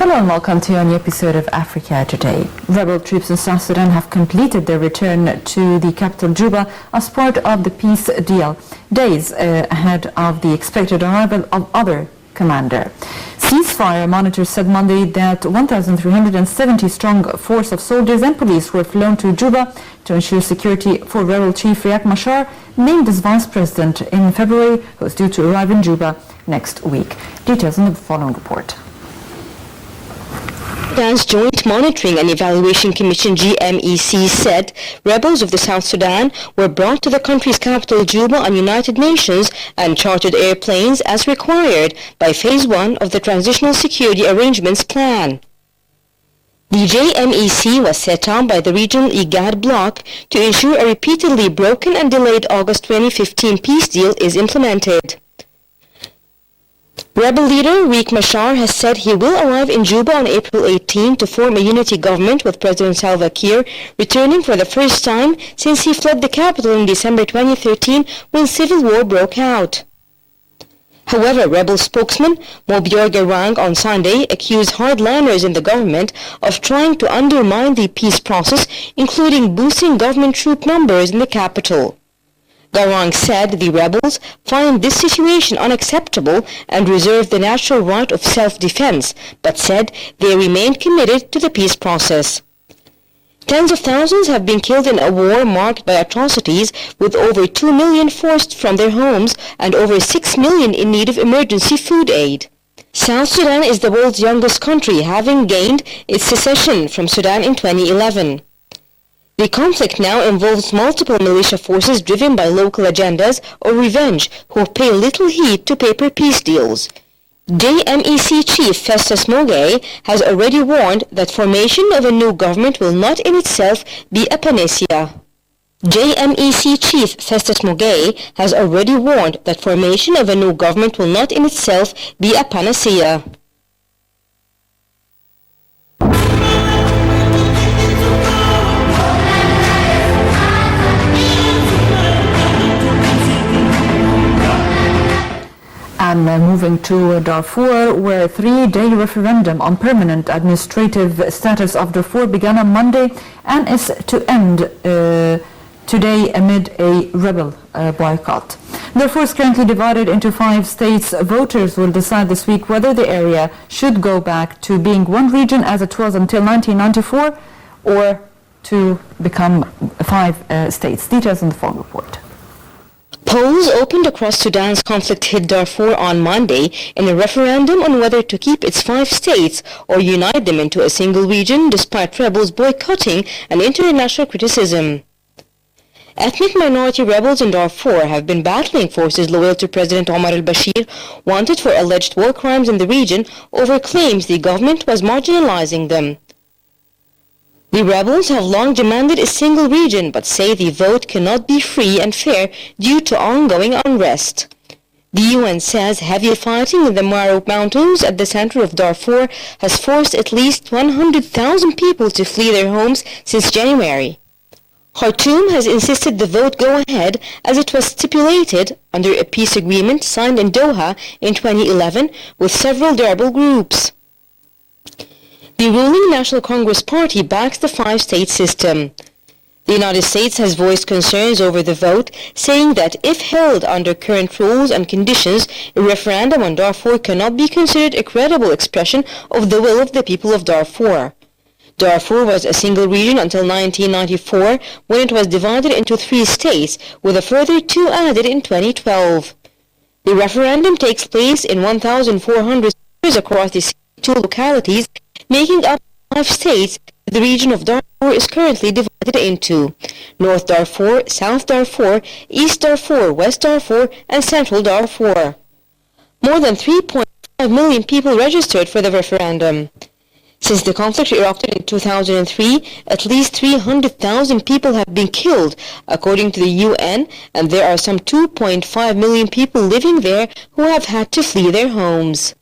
Hello and welcome to a new episode of Africa Today. Rebel troops in South Sudan have completed their return to the capital Juba as part of the peace deal, days ahead of the expected arrival of other commander. Ceasefire monitors said Monday that 1,370-strong force of soldiers and police were flown to Juba to ensure security for rebel chief Riek Machar, named as vice president in February, who is due to arrive in Juba next week. Details in the following report. Sudan's Joint Monitoring and Evaluation Commission GMEC said rebels of the South Sudan were brought to the country's capital Juba on United Nations and chartered airplanes as required by Phase 1 of the Transitional Security Arrangements Plan. The JMEC was set up by the regional IGAD bloc to ensure a repeatedly broken and delayed August 2015 peace deal is implemented. Rebel leader Riek Machar has said he will arrive in Juba on April 18 to form a unity government with President Salva Kiir, returning for the first time since he fled the capital in December 2013 when civil war broke out. However, rebel spokesman Mobior Garang on Sunday accused hardliners in the government of trying to undermine the peace process, including boosting government troop numbers in the capital. Garang said the rebels find this situation unacceptable and reserve the natural right of self-defense, but said they remain committed to the peace process. Tens of thousands have been killed in a war marked by atrocities, with over 2 million forced from their homes and over 6 million in need of emergency food aid. South Sudan is the world's youngest country, having gained its secession from Sudan in 2011. The conflict now involves multiple militia forces driven by local agendas or revenge who pay little heed to paper peace deals. JMEC chief Festus Mogae has already warned that formation of a new government will not in itself be a panacea. JMEC chief Festus Mogae has already warned that formation of a new government will not in itself be a panacea. And moving to Darfur, where a 3-day referendum on permanent administrative status of Darfur began on Monday and is to end today amid a rebel boycott. Darfur is currently divided into 5 states. Voters will decide this week whether the area should go back to being one region as it was until 1994 or to become 5 states. Details in the following report. Polls opened across Sudan's conflict-hit Darfur on Monday in a referendum on whether to keep its 5 states or unite them into a single region despite rebels boycotting and international criticism. Ethnic minority rebels in Darfur have been battling forces loyal to President Omar al-Bashir, wanted for alleged war crimes in the region over claims the government was marginalizing them. The rebels have long demanded a single region, but say the vote cannot be free and fair due to ongoing unrest. The UN says heavy fighting in the Maro Mountains at the center of Darfur has forced at least 100,000 people to flee their homes since January. Khartoum has insisted the vote go ahead as it was stipulated under a peace agreement signed in Doha in 2011 with several rebel groups. The ruling National Congress Party backs the 5-state system. The United States has voiced concerns over the vote, saying that if held under current rules and conditions, a referendum on Darfur cannot be considered a credible expression of the will of the people of Darfur. Darfur was a single region until 1994, when it was divided into 3 states, with a further 2 added in 2012. The referendum takes place in 1,400 centers across the 2 localities, making up 5 states. The region of Darfur is currently divided into North Darfur, South Darfur, East Darfur, West Darfur, and Central Darfur. More than 3.5 million people registered for the referendum. Since the conflict erupted in 2003, at least 300,000 people have been killed, according to the UN, and there are some 2.5 million people living there who have had to flee their homes.